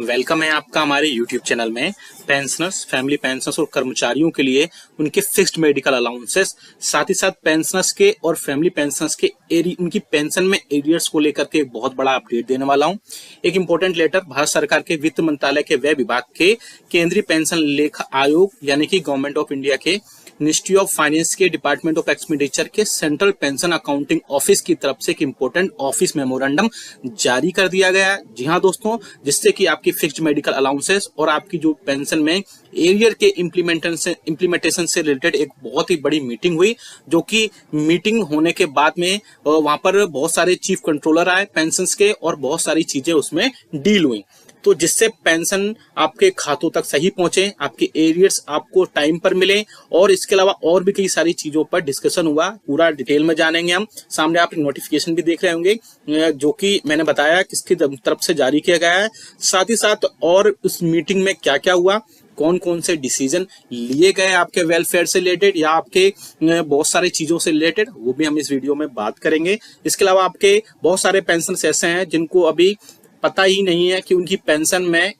Welcome है आपका हमारे YouTube चैनल में। पेंशनर्स, फैमिली पेंशनर्स और कर्मचारियों के लिए उनके फिक्स्ड मेडिकल अलाउंसेस, साथ ही साथ पेंशनर्स के और फैमिली पेंशनर्स के उनकी पेंशन में एरियर्स को लेकर के एक बहुत बड़ा अपडेट देने वाला हूं। एक इंपॉर्टेंट लेटर भारत सरकार के वित्त मंत्रालय के व्यय विभाग के केंद्रीय पेंशन लेखा आयोग यानी कि गवर्नमेंट ऑफ इंडिया के मिनिस्ट्री ऑफ फाइनेंस के डिपार्टमेंट ऑफ एक्सपेंडिचर के सेंट्रल पेंशन अकाउंटिंग ऑफिस की तरफ से एक इंपॉर्टेंट ऑफिस मेमोरेंडम जारी कर दिया गया है। जी हाँ दोस्तों, जिससे कि आपकी फिक्स्ड मेडिकल अलाउंसेस और आपकी जो पेंशन में एरियर के इम्प्लीमेंटेशन से रिलेटेड एक बहुत ही बड़ी मीटिंग हुई, जो कि मीटिंग होने के बाद में वहां पर बहुत सारे चीफ कंट्रोलर आए पेंशन के और बहुत सारी चीजें उसमें डील हुई, तो जिससे पेंशन आपके खातों तक सही पहुंचे, आपके एरियर्स आपको टाइम पर मिले और इसके अलावा और भी कई सारी चीजों पर डिस्कशन हुआ। पूरा डिटेल में जानेंगे हम। सामने आप नोटिफिकेशन भी देख रहे होंगे जो कि मैंने बताया किसकी तरफ से जारी किया गया है, साथ ही साथ और उस मीटिंग में क्या क्या हुआ, कौन कौन से डिसीजन लिए गए आपके वेलफेयर से रिलेटेड या आपके बहुत सारी चीजों से रिलेटेड, वो भी हम इस वीडियो में बात करेंगे। इसके अलावा आपके बहुत सारे पेंशन ऐसे हैं जिनको अभी पता ही नहीं है कि उनकी पेंशन में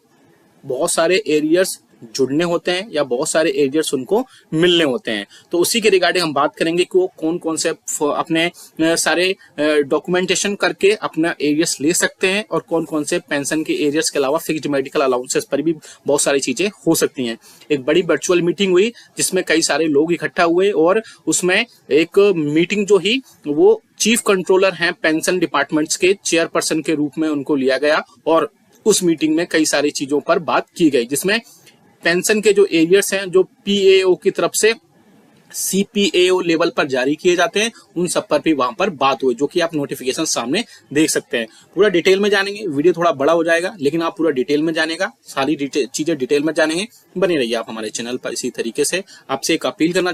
बहुत सारे एरियर्स जुड़ने होते हैं या बहुत सारे एरियर्स उनको मिलने होते हैं। तो उसी के रिगार्डिंग हम बात करेंगे कि वो कौन कौन से अपने सारे डॉक्यूमेंटेशन करके अपना एरियर्स ले सकते हैं और कौन कौन से पेंशन के एरियर्स के अलावा फिक्स्ड मेडिकल अलाउंसेस पर भी बहुत सारी चीजें हो सकती हैं। एक बड़ी वर्चुअल मीटिंग हुई जिसमें कई सारे लोग इकट्ठा हुए और उसमें एक मीटिंग जो ही वो चीफ कंट्रोलर हैं पेंशन डिपार्टमेंट्स के चेयरपर्सन के रूप में उनको लिया गया और उस मीटिंग में कई सारी चीजों पर बात की गई, जिसमें पेंशन के जो एरियर्स हैं जो पीएओ की तरफ से सीपीएओ लेवल पर जारी किए जाते हैं, उन सब पर भी वहां पर बात हुई, जो कि आप नोटिफिकेशन सामने देख सकते हैं। पूरा डिटेल में जानेंगे, वीडियो थोड़ा बड़ा हो जाएगा लेकिन आप पूरा डिटेल में जानेगा, सारी चीजें डिटेल में जानेंगे। बने रहिए आप हमारे चैनल पर। इसी तरीके से आपसे एक अपील करना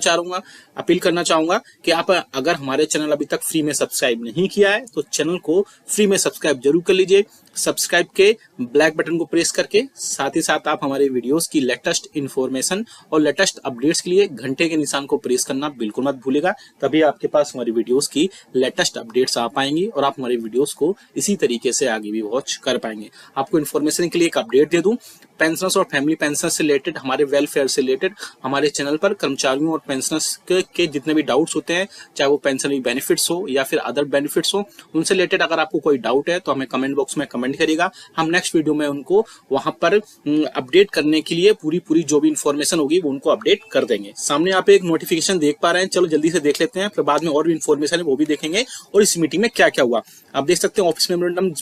चाहूंगा कि आप अगर हमारे चैनल अभी तक फ्री में सब्सक्राइब नहीं किया है तो चैनल को फ्री में सब्सक्राइब जरूर कर लीजिए। सब्सक्राइब के ब्लैक बटन को प्रेस करके साथ ही साथ आप हमारे वीडियोस की लेटेस्ट इन्फॉर्मेशन और लेटेस्ट अपडेट्स के लिए घंटे के निशान को प्रेस करना बिल्कुल मत भूलिएगा, तभी आपके पास हमारी वीडियोस की लेटेस्ट अपडेट्स आ पाएंगी और आप हमारी वीडियोस को इसी तरीके से आगे भी वॉच कर पाएंगे। आपको इन्फॉर्मेशन के लिए एक अपडेट दे दूं, पेंशनर्स और फैमिली पेंशनर्स से रिलेटेड, हमारे वेलफेयर से रिलेटेड हमारे चैनल पर कर्मचारियों और पेंशनर्स के जितने भी डाउट्स होते हैं, चाहे वो पेंशन बेनिफिट्स हो या फिर अदर बेनिफिट्स हो, उनसे रिलेटेड अगर आपको कोई डाउट है तो हमें कमेंट बॉक्स में कमेंट करिएगा। हम नेक्स्ट वीडियो में उनको वहां पर अपडेट करने के लिए पूरी जो भी इंफॉर्मेशन होगी वो उनको अपडेट कर देंगे। सामने आप एक नोटिफिकेशन देख पा रहे हैं, चलो जल्दी से देख लेते हैं, फिर बाद में और भी इंफॉर्मेशन है वो भी देखेंगे और इस मीटिंग में क्या क्या हुआ। आप देख सकते हैं ऑफिस मेमोरेंडम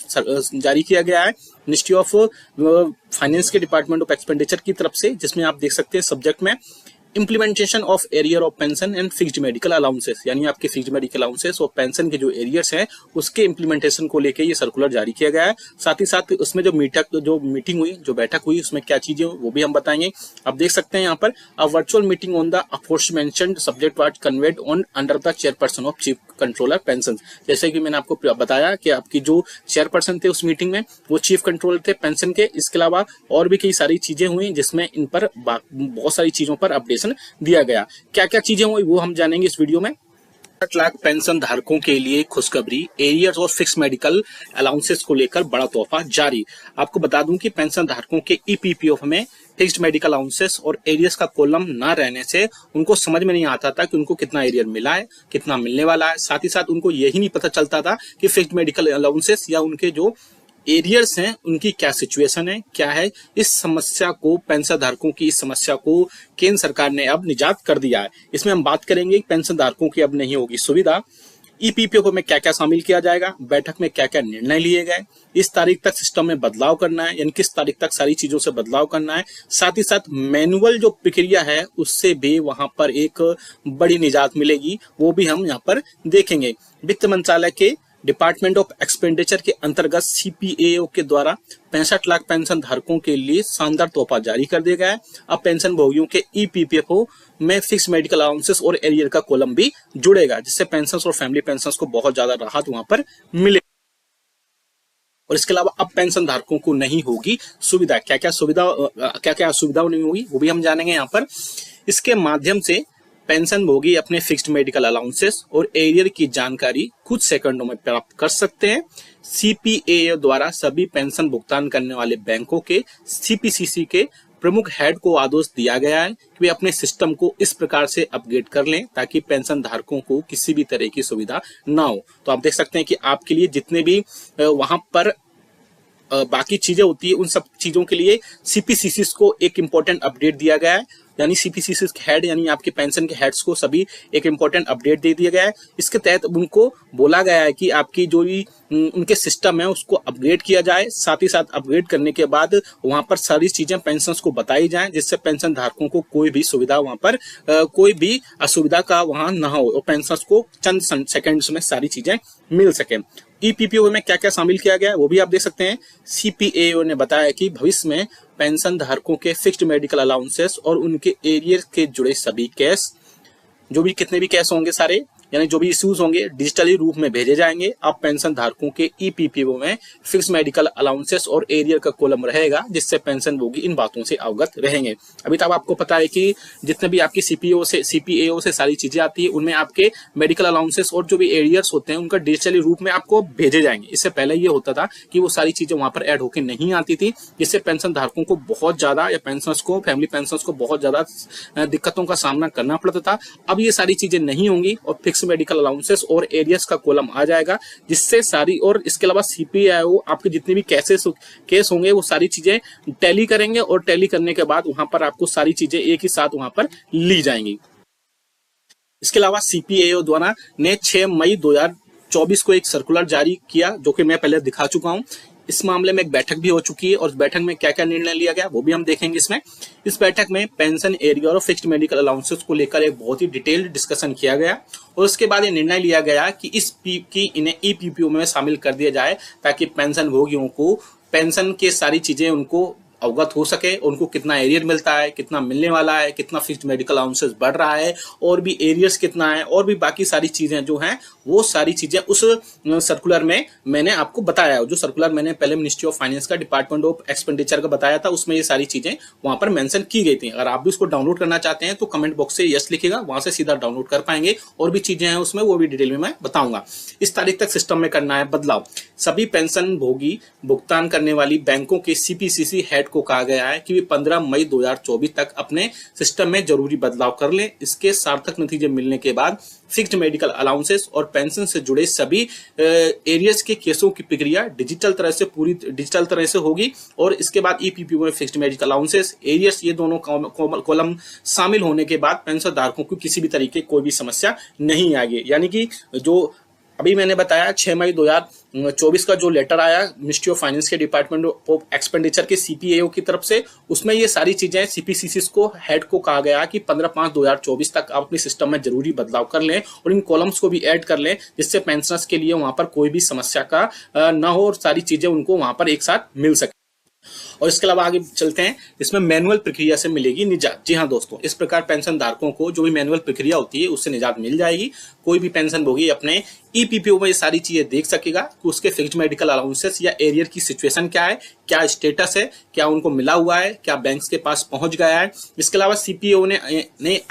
जारी किया गया है मिनिस्ट्री ऑफ फाइनेंस के डिपार्टमेंट ऑफ एक्सपेंडिचर की तरफ से, जिसमें आप देख सकते हैं सब्जेक्ट में implementation of arrear of pension and fixed medical allowances, यानी आपके फिक्स्ड मेडिकल अलाउंसेस और पेंशन के जो एरियर्स हैं उसके इम्प्लीमेंटेशन को लेकर ये सर्कुलर जारी किया गया है। साथ ही साथ उसमें जो मीटिंग हुई, जो बैठक हुई, उसमें क्या चीजें हुई वो भी हम बताएंगे। आप देख सकते हैं यहाँ पर a virtual meeting on the aforementioned subject was conveyed on under the chairperson of chief controller pension. जैसे कि मैंने आपको बताया कि आपकी जो चेयरपर्सन थे उस मीटिंग में वो चीफ कंट्रोलर थे पेंशन के। इसके अलावा और भी कई सारी चीजें हुई जिसमें इन पर बहुत सारी चीजों पर अपडेशन दिया गया। क्या क्या चीजें हुई वो हम जानेंगे इस वीडियो में। 60 लाख पेंशन धारकों के लिए खुशखबरी, एरियर्स और फिक्स मेडिकल अलाउंसेस को लेकर बड़ा तोहफा जारी। आपको बता दूं कि पेंशन धारकों के ईपीपीएफ में फिक्स्ड मेडिकल अलाउंसेस और एरियर्स का कॉलम ना रहने से उनको समझ में नहीं आता था कि उनको कितना एरियर मिला है, कितना मिलने वाला है। साथ ही साथ उनको यही नहीं पता चलता था कि फिक्स्ड मेडिकल अलाउंसेस या उनके जो एरियर्स हैं उनकी क्या सिचुएशन है, क्या है। इस समस्या को, पेंशन धारकों की इस समस्या को केंद्र सरकार ने अब निजात कर दिया है। इसमें हम बात करेंगे पेंशन धारकों की अब नहीं होगी सुविधा, ईपीपीओ में क्या क्या शामिल किया जाएगा, बैठक में क्या क्या निर्णय लिए गए, इस तारीख तक सिस्टम में बदलाव करना है यानी किस तारीख तक सारी चीजों से बदलाव करना है। साथ ही साथ मैनुअल जो प्रक्रिया है उससे भी वहां पर एक बड़ी निजात मिलेगी, वो भी हम यहाँ पर देखेंगे। वित्त मंत्रालय के डिपार्टमेंट ऑफ एक्सपेंडिचर के अंतर्गत सीपीएओ के द्वारा 65 लाख पेंशन धारकों के लिए शानदार तोहफा जारी कर दिया गया है। अब पेंशन भोगियों के ईपीपीएफओ में फिक्स मेडिकल अलाउंसेस और एरियर का कॉलम भी जुड़ेगा, जिससे पेंशन और फैमिली पेंशन को बहुत ज्यादा राहत वहां पर मिले। और इसके अलावा अब पेंशन धारकों को नहीं होगी सुविधा, क्या क्या असुविधा नहीं होगी वो भी हम जानेंगे यहाँ पर। इसके माध्यम से पेंशनभोगी अपने फिक्स्ड मेडिकल अलाउंसेस और एरियर की जानकारी कुछ सेकंडों में प्राप्त कर सकते हैं। सीपीएओ द्वारा सभी पेंशन भुगतान करने वाले बैंकों के सीपीसीसी के प्रमुख हेड को आदेश दिया गया है कि वे अपने सिस्टम को इस प्रकार से अपग्रेड कर लें ताकि पेंशन धारकों को किसी भी तरह की सुविधा ना हो। तो आप देख सकते हैं कि आपके लिए जितने भी वहां पर बाकी चीजें होती है उन सब चीजों के लिए सीपीसीसी को एक इम्पोर्टेंट अपडेट दिया गया है, यानी सीपीसीसी हेड यानी आपके पेंशन के हेड्स को सभी एक इम्पोर्टेंट अपडेट दे दिया गया है। इसके तहत उनको बोला गया है कि आपकी जो भी उनके सिस्टम है उसको अपग्रेड किया जाए, साथ ही साथ अपग्रेड करने के बाद वहां पर सारी चीजें पेंशन को बताई जाएं जिससे पेंशन धारकों को कोई भी सुविधा वहां पर कोई भी असुविधा का वहां ना हो और पेंशन को चंद सेकंड्स में सारी चीजें मिल सके। ईपीपीओ में क्या क्या शामिल किया गया है वो भी आप देख सकते हैं। सीपीएओ ने बताया कि भविष्य में पेंशन धारकों के फिक्स्ड मेडिकल अलाउंसेस और उनके एरियर के जुड़े सभी केस, जो भी कितने भी केस होंगे सारे यानी जो भी इश्यूज होंगे डिजिटली रूप में भेजे जाएंगे। अब पेंशन धारकों के ईपीपीओ में फिक्स मेडिकल अलाउंसेस और एरियर का कॉलम रहेगा जिससे पेंशन भोगी इन बातों से अवगत रहेंगे। अभी तक आपको पता है कि जितने भी आपकी सीपीएओ से सारी चीजें आती है उनमें आपके मेडिकल अलाउंसेस और जो भी एरियर्स होते हैं उनका डिजिटली रूप में आपको भेजे जाएंगे। इससे पहले ये होता था कि वो सारी चीजें वहां पर ऐड होकर नहीं आती थी, जिससे पेंशन धारकों को बहुत ज्यादा या पेंशनर्स को फैमिली पेंशनर्स को बहुत ज्यादा दिक्कतों का सामना करना पड़ता था। अब ये सारी चीजें नहीं होंगी और फिक्स मेडिकल अलाउंसेस और एरियर्स का कॉलम आ जाएगा जिससे सारी, और इसके अलावा सीपीआईओ आपके जितने भी केस होंगे वो सारी चीजें टैली करेंगे और टैली करने के बाद वहां पर आपको सारी चीजें एक ही साथ वहां पर ली जाएंगी। इसके अलावा सीपीआईओ द्वारा ने 6 मई 2024 को एक सर्कुलर जारी किया जो कि मैं पहले दिखा चुका हूं। इस मामले में एक बैठक भी हो चुकी है और इस बैठक में क्या क्या निर्णय लिया गया वो भी हम देखेंगे इसमें। इस बैठक में पेंशन एरियर और फिक्स्ड मेडिकल अलाउंसेस को लेकर एक बहुत ही डिटेल्ड डिस्कशन किया गया और उसके बाद ये निर्णय लिया गया कि इन्हें ईपीपीओ में शामिल कर दिया जाए ताकि पेंशन भोगियों को पेंशन के सारी चीजें उनको अवगत हो सके, उनको कितना एरियर मिलता है, कितना मिलने वाला है, कितना फिक्स्ड मेडिकल अलाउंसेस बढ़ रहा है और भी एरियर्स कितना है और भी बाकी सारी चीजें जो हैं वो सारी चीजें उस सर्कुलर में मैंने आपको बताया। जो सर्कुलर मैंने पहले मिनिस्ट्री ऑफ फाइनेंस का डिपार्टमेंट ऑफ एक्सपेंडिचर का बताया था उसमें ये सारी चीजें वहां पर मेंशन की गई थी। अगर आप भी उसको डाउनलोड करना चाहते हैं तो कमेंट बॉक्स से यस लिखेगा, वहां से सीधा डाउनलोड कर पाएंगे और भी चीजें हैं उसमें वो भी डिटेल में मैं बताऊंगा। इस तारीख तक सिस्टम में करना है बदलाव। सभी पेंशन भोगी भुगतान करने वाली बैंकों के सीपीसीसी हेड को कहा गया है कि वे 15 मई 2024 तक अपने सिस्टम में जरूरी बदलाव कर लें। इसके सार्थक नतीजे मिलने के बाद फिक्स्ड मेडिकल अलाउंसेस और पेंशन से जुड़े सभी एरियर्स के केसों की प्रक्रिया पूरी डिजिटल तरह से होगी और इसके बाद ईपीपीओ में फिक्स्ड मेडिकल अलाउंसेस एरियर्स ये दोनों कॉलम शामिल होने के बाद पेंशन धारकों को किसी भी तरीके कोई भी समस्या नहीं आएगी। यानी कि जो अभी मैंने बताया 6 मई 2024 का जो लेटर आया मिनिस्ट्री ऑफ फाइनेंस के डिपार्टमेंट ऑफ एक्सपेंडिचर के सीपीएओ की तरफ से, उसमें ये सारी चीजें सीपीसीसी को हेड को कहा गया कि 15/5/2024 तक आप अपने सिस्टम में जरूरी बदलाव कर लें और इन कॉलम्स को भी ऐड कर लें जिससे पेंशनर्स के लिए वहां पर कोई भी समस्या का ना हो और सारी चीजें उनको वहां पर एक साथ मिल सके। और इसके अलावा आगे चलते हैं, इसमें मैनुअल प्रक्रिया से मिलेगी निजात। जी हाँ दोस्तों, इस प्रकार पेंशन धारकों को जो भी मैनुअल प्रक्रिया होती है उससे निजात मिल जाएगी। कोई भी पेंशन भोगी अपने ईपीपीओ में ये सारी चीजें देख सकेगा कि उसके फिक्स्ड मेडिकल अलाउंसेस या एरियर की सिचुएशन क्या है, क्या स्टेटस है, क्या उनको मिला हुआ है, क्या बैंक्स के पास पहुंच गया है। इसके अलावा सीपीओ ने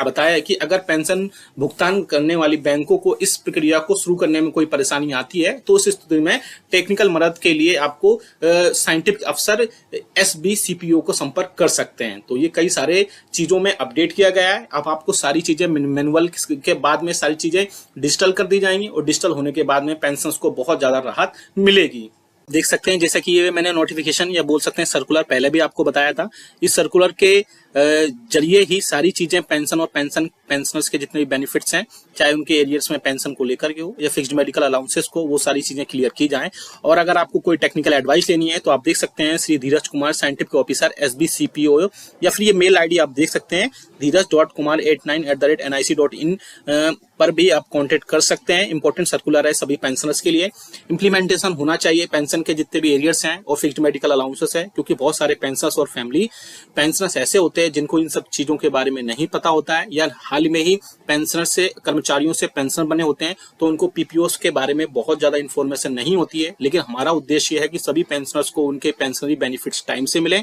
बताया कि अगर पेंशन भुगतान करने वाली बैंकों को इस प्रक्रिया को शुरू करने में कोई परेशानी आती है तो उस स्थिति में टेक्निकल मदद के लिए आपको साइंटिफिक अफसर एसबी सीपीओ को संपर्क कर सकते हैं। तो ये कई सारे चीजों में अपडेट किया गया है। अब आपको सारी चीजें मैनुअल के बाद में सारी चीजें डिजिटल कर दी जाएंगी और डिजिटल होने के बाद में पेंशनर्स को बहुत ज्यादा राहत मिलेगी। देख सकते हैं जैसा कि ये मैंने नोटिफिकेशन या बोल सकते हैं सर्कुलर पहले भी आपको बताया था। इस सर्कुलर के जरिए ही सारी चीजें पेंशन और पेंशनर्स के जितने भी बेनिफिट्स हैं, चाहे उनके एरियर्स में पेंशन को लेकर के हो या फिक्स्ड मेडिकल अलाउंसेस को, वो सारी चीजें क्लियर की जाएं। और अगर आपको कोई टेक्निकल एडवाइस लेनी है तो आप देख सकते हैं श्री धीरज कुमार साइंटिफिक ऑफिसर SBCPO, या फिर ये मेल आईडी आप देख सकते हैं dheeraj.kumar89@nic.in पर भी आप कांटेक्ट कर सकते हैं। इंपॉर्टेंट सर्कुलर है सभी पेंशनर्स के लिए। इंप्लीमेंटेशन होना चाहिए पेंशन के जितने भी एरियर्स हैं और फिक्स्ड मेडिकल अलाउंसेस है, क्योंकि बहुत सारे पेंशनर्स और फैमिली पेंशनर्स ऐसे होते हैं जिनको इन सब चीजों के बारे में नहीं पता होता है या हाल में ही पेंशनर से कर्मचारियों से पेंशनर बने होते हैं तो उनको पीपीओस के बारे में बहुत ज्यादा इन्फॉर्मेशन नहीं होती है। लेकिन हमारा उद्देश्य यह है कि सभी पेंशनर्स को उनके पेंशनरी बेनिफिट्स टाइम से मिले,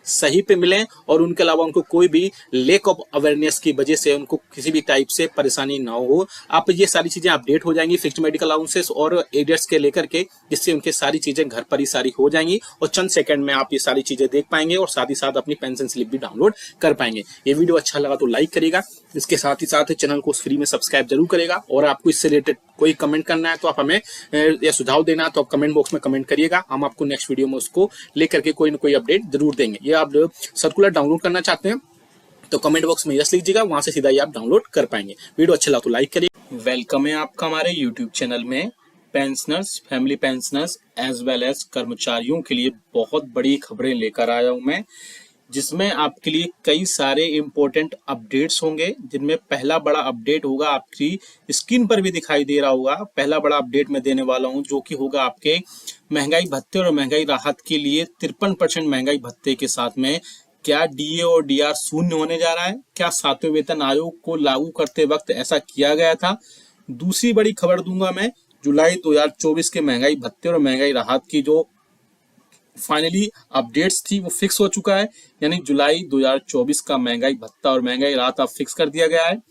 सही पे मिलें और उनके अलावा उनको कोई भी लेक ऑफ अवेयरनेस की वजह से उनको किसी भी टाइप से परेशानी ना हो। आप ये सारी चीजें अपडेट हो जाएंगी फिक्स्ड मेडिकल अलाउंसेस और एरियर्स के लेकर के, जिससे उनके सारी चीजें घर पर ही सारी हो जाएंगी और चंद सेकंड में आप ये सारी चीजें देख पाएंगे और साथ ही साथ अपनी पेंशन स्लिप भी डाउनलोड कर पाएंगे। ये वीडियो अच्छा लगा तो लाइक करिएगा, इसके साथ ही साथ चैनल को फ्री में सब्सक्राइब जरूर करेगा और आपको इससे रिलेटेड कोई कमेंट करना है तो आप हमें या सुझाव देना है तो आप कमेंट बॉक्स में कमेंट करिएगा। हम आपको नेक्स्ट वीडियो में उसको लेकर के कोई ना कोई अपडेट जरूर देंगे। ये आप सर्कुलर डाउनलोड करना चाहते हैं तो कमेंट बॉक्स में यस लीजिएगा, वहां से सीधा ही आप डाउनलोड कर पाएंगे। वीडियो अच्छा लगा तो लाइक करिए। वेलकम है आपका हमारे यूट्यूब चैनल में। Pensioners, family pensioners as well as कर्मचारियों के लिए बहुत बड़ी खबरें लेकर आया हूं मैं, जिसमें आपके लिए कई सारे इंपॉर्टेंट अपडेट्स होंगे। जिनमें पहला बड़ा अपडेट होगा, आपकी स्क्रीन पर भी दिखाई दे रहा होगा। पहला बड़ा अपडेट मैं देने वाला हूं जो कि होगा आपके महंगाई भत्ते और महंगाई राहत के लिए 53% महंगाई भत्ते के साथ में क्या डीए और डीआर शून्य होने जा रहा है? क्या 7वें वेतन आयोग को लागू करते वक्त ऐसा किया गया था? दूसरी बड़ी खबर दूंगा मैं, जुलाई 2024 के महंगाई भत्ते और महंगाई राहत की जो फाइनली अपडेट्स थी वो फिक्स हो चुका है, यानी जुलाई 2024 का महंगाई भत्ता और महंगाई राहत अब फिक्स कर दिया गया है।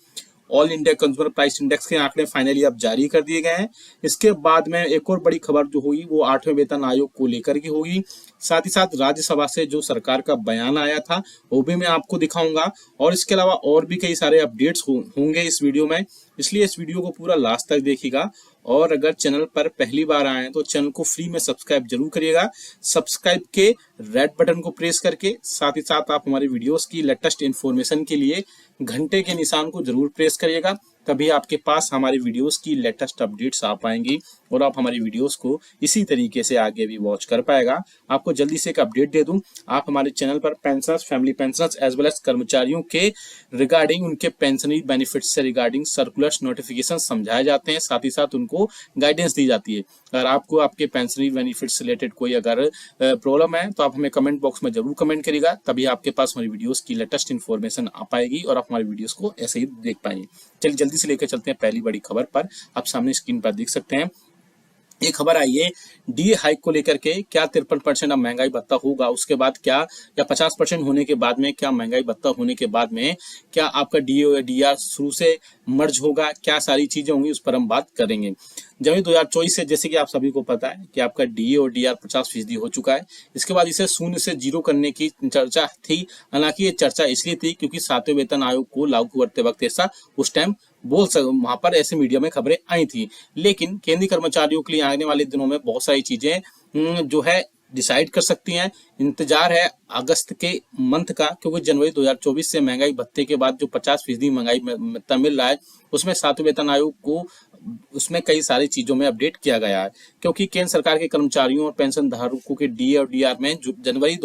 All India consumer price index के आंकड़े फाइनली अब जारी कर दिए गए हैं। इसके बाद में एक और बड़ी खबर जो होगी वो 8वें वेतन आयोग को लेकर के होगी। साथ ही साथ राज्यसभा से जो सरकार का बयान आया था वो भी मैं आपको दिखाऊंगा और इसके अलावा और भी कई सारे अपडेट्स होंगे इस वीडियो में, इसलिए इस वीडियो को पूरा लास्ट तक देखिएगा। और अगर चैनल पर पहली बार आए हैं तो चैनल को फ्री में सब्सक्राइब जरूर करिएगा। सब्सक्राइब के रेड बटन को प्रेस करके साथ ही साथ आप हमारी वीडियोस की लेटेस्ट इन्फॉर्मेशन के लिए घंटे के निशान को जरूर प्रेस करिएगा, तभी आपके पास हमारी वीडियोस की लेटेस्ट अपडेट्स आ पाएंगी और आप हमारी वीडियोस को इसी तरीके से आगे भी वॉच कर पाएगा। आपको जल्दी से एक अपडेट दे दूं, आप हमारे चैनल पर pensioners, family pensioners as well as कर्मचारियों के रिगार्डिंग उनके पेंशनरी बेनिफिट्स से रिगार्डिंग सर्कुलर्स, नोटिफिकेशन समझाए जाते हैं, साथ ही साथ उनको गाइडेंस दी जाती है। अगर आपको आपके पेंशनरी बेनिफिट्स रिलेटेड कोई अगर प्रॉब्लम है तो आप हमें कमेंट बॉक्स में जरूर कमेंट करिएगा, तभी आपके पास हमारी वीडियोस की लेटेस्ट इन्फॉर्मेशन आ पाएगी और आप हमारी वीडियोस को ऐसे ही देख पाएंगे। चलिए जल्दी से लेकर चलते हैं पहली बड़ी खबर पर। आप सामने स्क्रीन पर देख सकते हैं ये खबर आई है डीए हाइक को लेकर के। क्या 53% अब महंगाई भत्ता होगा, उसके बाद क्या, या 50% होने के बाद में क्या महंगाई भत्ता होने के बाद में क्या आपका डीए या डीआर शुरू से मर्ज होगा, क्या सारी चीजें होंगी उस पर हम बात करेंगे। जनवरी 2024 से जैसे कि आप सभी को पता है कि आपका डीए और डीआर 50% हो चुका है। इसके बाद इसे शून्य से जीरो करने की चर्चा थी। हालांकि ये चर्चा इसलिए थी क्योंकि 7वें वेतन आयोग को लागू करते वक्त ऐसा उस टाइम वहां पर ऐसे मीडिया में खबरें आई थी। लेकिन केंद्रीय कर्मचारियों के लिए आने वाले दिनों में बहुत सारी चीजें जो है डिसाइड कर सकती हैं। इंतजार है अगस्त के मंथ का, क्योंकि जनवरी 2024 से महंगाई भत्ते के बाद जो 50% महंगाई भत्ता मिल रहा है उसमें 7वें वेतन आयोग को उसमें कई सारी चीजों में अपडेट किया गया है। क्योंकि केंद्र सरकार के कर्मचारियों और पेंशन धारकों के डीए और डीआर में जनवरी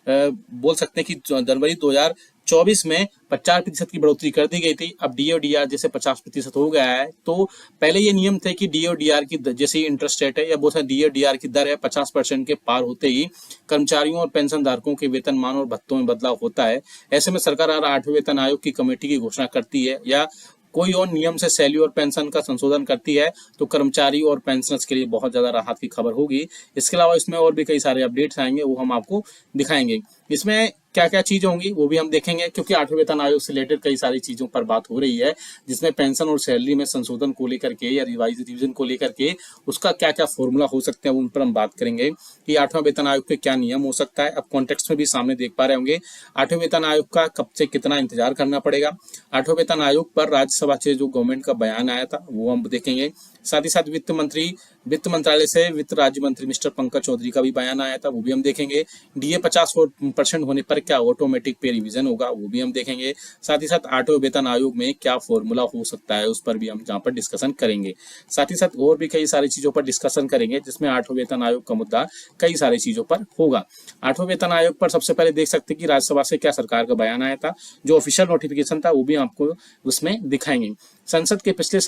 बोल सकते हैं कि जनवरी 2024 में 50% की बढ़ोतरी कर दी गई थी। अब डीए और डीआर जैसे 50% हो गया है, तो पहले ये नियम थे कि डीए और डीआर की जैसे इंटरेस्ट रेट है या बहुत सारे डीए और डीआर की दर है 50% के पार होते ही कर्मचारियों और पेंशन धारकों के वेतनमान और भत्तों में बदलाव होता है। ऐसे में सरकार 8वें वेतन आयोग की कमेटी की घोषणा करती है या कोई और नियम से सैलरी और पेंशन का संशोधन करती है तो कर्मचारी और पेंशनर्स के लिए बहुत ज्यादा राहत की खबर होगी। इसके अलावा इसमें और भी कई सारे अपडेट्स आएंगे, वो हम आपको दिखाएंगे। इसमें क्या क्या चीजें होंगी वो भी हम देखेंगे, क्योंकि 8वें वेतन आयोग से रिलेटेड कई सारी चीजों पर बात हो रही है, जिसमें पेंशन और सैलरी में संशोधन को लेकर के या रिवीजन को लेकर के उसका क्या क्या फॉर्मूला हो सकते हैं उन पर हम बात करेंगे कि 8वां वेतन आयोग के क्या नियम हो सकता है। अब कॉन्टेक्स्ट में भी सामने देख पा रहे होंगे 8वें वेतन आयोग का कब से कितना इंतजार करना पड़ेगा। 8वें वेतन आयोग पर राज्यसभा से जो गवर्नमेंट का बयान आया था वो हम देखेंगे। साथ ही साथ वित्त मंत्रालय से वित्त राज्य मंत्री मिस्टर पंकज चौधरी का भी बयान आया था, वो भी हम देखेंगे। डीए 50% होने पर क्या ऑटोमेटिक पे रिवीजन होगा, वो भी हम देखेंगे। साथ ही साथ 8वें वेतन आयोग में क्या फॉर्मूला हो सकता है उस पर भी हम जहाँ पर डिस्कशन करेंगे। साथ ही साथ और भी कई सारी चीजों पर डिस्कशन करेंगे, जिसमें 8वें वेतन आयोग का मुद्दा कई सारी चीजों पर होगा। 8वें वेतन आयोग पर सबसे पहले देख सकते हैं कि राज्यसभा से क्या सरकार का बयान आया था, जो ऑफिशियल नोटिफिकेशन था वो भी आपको उसमें दिखाएंगे। संसद के पिछले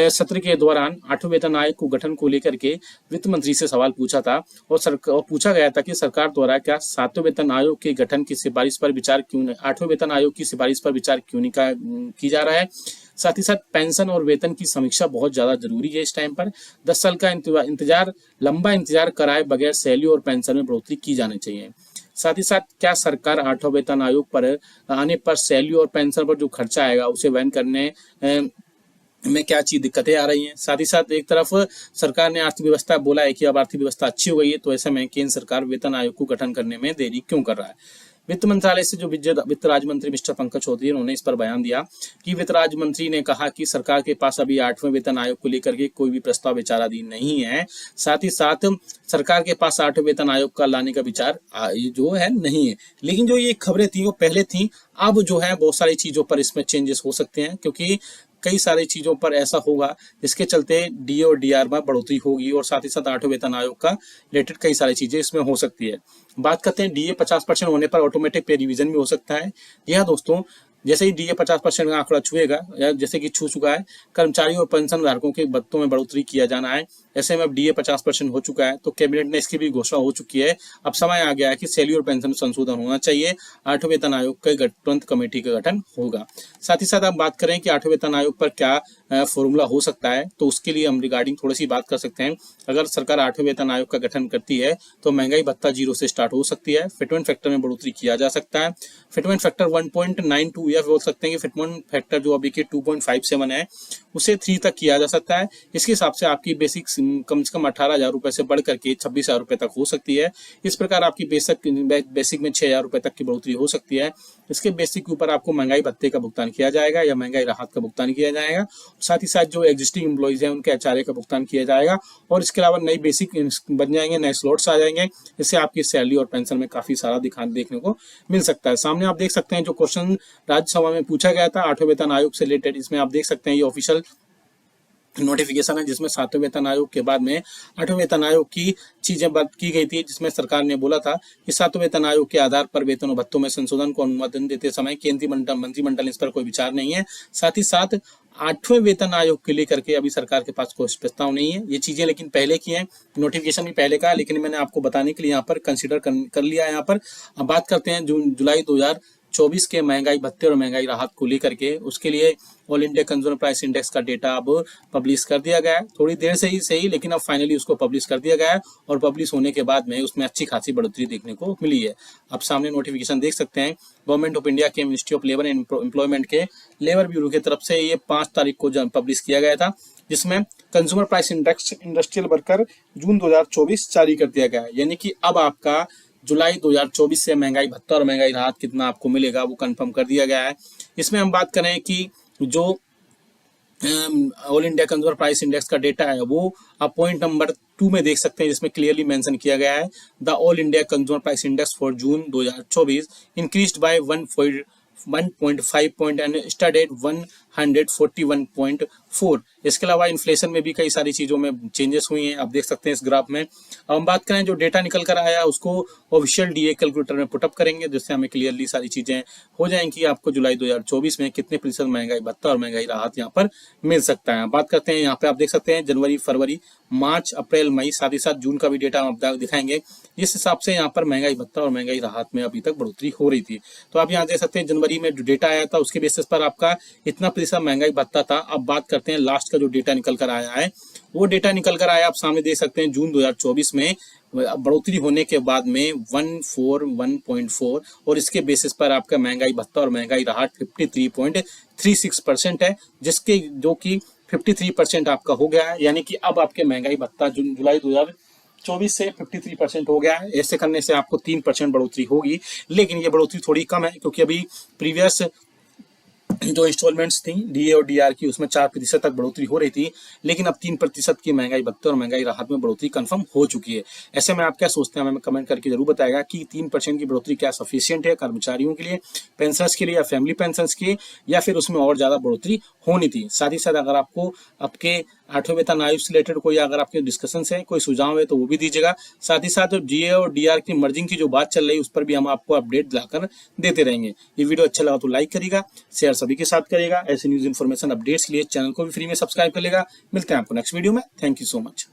सत्र के दौरान 8वें वेतन आयोग को गठन को लेकर के वित्त मंत्री से सवाल पूछा था और पूछा गया था कि सरकार द्वारा क्या 7वें वेतन आयोग के गठन की सिफारिश पर विचार क्यों नहीं, 8वें वेतन आयोग की सिफारिश पर विचार क्यों नहीं की जा रहा है। साथ ही साथ पेंशन और वेतन की समीक्षा बहुत ज्यादा जरूरी है इस टाइम पर। 10 साल का लंबा इंतजार कराए बगैर सैलरी और पेंशन में बढ़ोतरी की जानी चाहिए। साथ ही साथ क्या सरकार 8वां वेतन आयोग पर आने पर सैलरी और पेंशन पर जो खर्चा आएगा उसे वहन करने में क्या चीज दिक्कतें आ रही हैं। साथ ही साथ एक तरफ सरकार ने अर्थव्यवस्था बोला है कि अब अर्थव्यवस्था अच्छी हो गई है, तो ऐसे में केंद्र सरकार वेतन आयोग को गठन करने में देरी क्यों कर रहा है। वित्त मंत्रालय से जो वित्त राज्य मंत्री मिस्टर पंकज चौधरी उन्होंने इस पर बयान दिया कि वित्त राज्य मंत्री ने कहा कि सरकार के पास अभी 8वें वेतन आयोग को लेकर के कोई भी प्रस्ताव विचाराधीन नहीं है। साथ ही साथ सरकार के पास 8वें वेतन आयोग का लाने का विचार जो है नहीं है। लेकिन जो ये खबरें थी वो पहले थी, अब जो है बहुत सारी चीजों पर इसमें चेंजेस हो सकते हैं, क्योंकि कई सारी चीजों पर ऐसा होगा जिसके चलते डीए और डीआर में बढ़ोतरी होगी और साथ ही साथ 8वें वेतन आयोग का रिलेटेड कई सारी चीजें इसमें हो सकती है। बात करते हैं डीए 50% होने पर ऑटोमेटिक पे रिवीजन भी हो सकता है। यह दोस्तों जैसे ही डीए 50% का आंकड़ा छुएगा या जैसे कि छू चुका है, कर्मचारियों और पेंशन धारकों के भत्तों में बढ़ोतरी किया जाना है। ऐसे में अब डीए 50% हो चुका है तो कैबिनेट ने इसकी भी घोषणा हो चुकी है। अब समय आ गया है कि सैलरी और पेंशन संशोधन होना चाहिए। 8वें वेतन आयोग के तुरंत कमेटी का गठन होगा। साथ ही साथ आप बात करें कि 8वें वेतन आयोग पर क्या फॉर्मूला हो सकता है, तो उसके लिए हम रिगार्डिंग थोड़ी सी बात कर सकते हैं। अगर सरकार 8वें वेतन आयोग का गठन करती है तो महंगाई भत्ता 0 से स्टार्ट हो सकती है। फिटमेंट फैक्टर में बढ़ोतरी किया जा सकता है। फिटमेंट फैक्टर 1.92 या बोल सकते हैं कि फिटमेंट फैक्टर जो अभी के 2.57 है उसे 3 तक किया जा सकता है। इसके हिसाब से आपकी बेसिक कम से कम 18,000 रुपए से बढ़ करके 26,000 रुपए तक हो सकती है। इस प्रकार आपकी बेसिक में 6,000 रुपए तक की बढ़ोतरी हो सकती है। इसके बेसिक के ऊपर आपको महंगाई भत्ते का भुगतान किया जाएगा या महंगाई राहत का भुगतान किया जाएगा। साथ ही साथ जो एग्जिस्टिंग एम्प्लॉइज हैं उनके एचआरए का भुगतान किया जाएगा और इसके अलावा नई बेसिक बन जाएंगे, नए स्लॉट्स आ जाएंगे। इससे आपकी सैलरी और पेंशन में काफी सारा देखने को मिल सकता है। सामने आप देख सकते हैं जो क्वेश्चन राज्यसभा में पूछा गया था 8वें वेतन आयोग से रिलेटेड, इसमें आप देख सकते हैं ये ऑफिशियल नोटिफिकेशन है जिसमें 7वें वेतन आयोग के बाद में 8वें वेतन आयोग की चीजें बात की गई थी, जिसमें सरकार ने बोला था कि 7वें वेतन आयोग के आधार पर वेतन और भत्तों में संशोधन को अनुमोदन देते समय केंद्रीय मंत्रिमंडल इस पर कोई विचार नहीं है। साथ ही साथ 8वें वेतन आयोग के लेकर के अभी सरकार के पास कोई प्रस्ताव नहीं है। ये चीजें लेकिन पहले की हैं, नोटिफिकेशन भी पहले का, लेकिन मैंने आपको बताने के लिए यहाँ पर कंसिडर कर लिया है। यहाँ पर अब बात करते हैं जुलाई 2024 के महंगाई भत्ते और महंगाई राहत को लेकर के। उसके लिए all India consumer price index का डेटा अब पब्लिश कर दिया गया है, थोड़ी देर से ही सही, लेकिन अब फाइनली उसको पब्लिश कर दिया गया है और पब्लिश होने के बाद में उसमें अच्छी खासी बढ़ोतरी देखने को मिली है। अब सामने नोटिफिकेशन देख सकते हैं, गवर्नमेंट ऑफ इंडिया के ministry of labour and employment के लेबर ब्यूरो की तरफ से ये 5 तारीख को पब्लिश किया गया था, जिसमें consumer price index industrial worker June 2024 जारी कर दिया गया है। यानी कि अब आपका जुलाई 2024 से महंगाई भत्ता और महंगाई राहत कितना आपको मिलेगा वो कंफर्म कर दिया गया है। इसमें हम बात करें कि जो all India consumer price index का डेटा है वो आप पॉइंट नंबर 2 में देख सकते हैं, जिसमें क्लियरली मेंशन किया गया है the all India consumer price index for June 2024 increased by 1.5 point and stand at 141.4। इसके अलावा इन्फ्लेशन में भी कई सारी चीजों में चेंजेस हुई हैं, आप देख सकते हैं इस ग्राफ में। अब हम बात करें जो डेटा निकल कर आया उसको ऑफिशियल डीए कैलकुलेटर में पुटअप करेंगे, जिससे हमें क्लियरली सारी चीजें हो जाएंगी आपको जुलाई 2024 में कितने प्रतिशत महंगाई भत्ता और महंगाई राहत यहाँ पर मिल सकता है। बात करते हैं यहाँ पे आप देख सकते हैं जनवरी, फरवरी, मार्च, अप्रैल, मई, साथ ही साथ जून का भी डेटा हम दिखाएंगे। इस हिसाब से यहाँ पर महंगाई भत्ता और महंगाई राहत में अभी तक बढ़ोतरी हो रही थी। तो आप यहाँ देख सकते हैं जनवरी में जो डेटा आया था उसके बेसिस पर आपका इतना प्रतिशत महंगाई भत्ता था। अब बात करते हैं लास्ट का जो डेटा निकल कर आया है, वो डेटा निकल कर आया आप सामने देख सकते हैं जून 2024 में बढ़ोतरी होने के बाद में 141.4 और इसके बेसिस पर आपका महंगाई भत्ता और महंगाई राहत 53.36% है, जिसके जो कि 53% आपका हो गया है। यानी कि अब आपके महंगाई भत्ता जुलाई 2024 से 53% हो गया है। ऐसे करने से आपको 3% बढ़ोतरी होगी, लेकिन ये बढ़ोतरी थोड़ी कम है क्योंकि अभी प्रीवियस जो इंस्टॉलमेंट्स थी डीए और डीआर की उसमें 4% तक बढ़ोतरी हो रही थी, लेकिन अब 3% की महंगाई भत्ते और महंगाई राहत में बढ़ोतरी कंफर्म हो चुकी है। ऐसे में आप क्या सोचते हैं हमें कमेंट करके जरूर बताएगा कि 3% की बढ़ोतरी क्या सफिशिएंट है कर्मचारियों के लिए, पेंशनर्स के लिए या फैमिली पेंशनर्स के, या फिर उसमें और ज्यादा बढ़ोतरी होनी थी। साथ ही साथ अगर आपको आपके 8वें वेतन आयोग से रिलेटेड कोई अगर आपके डिस्कशन है, कोई सुझाव है तो वो भी दीजिएगा। साथ ही साथ डीए और डीआर की मर्जिंग की जो बात चल रही है उस पर भी हम आपको अपडेट दिलाकर देते रहेंगे। ये वीडियो अच्छा लगा तो लाइक करिएगा, शेयर सभी के साथ करेगा। ऐसे न्यूज इन्फॉर्मेशन अपडेट्स के लिए चैनल को भी फ्री में सब्सक्राइब कर लेगा। मिलते हैं आपको नेक्स्ट वीडियो में। Thank you so much.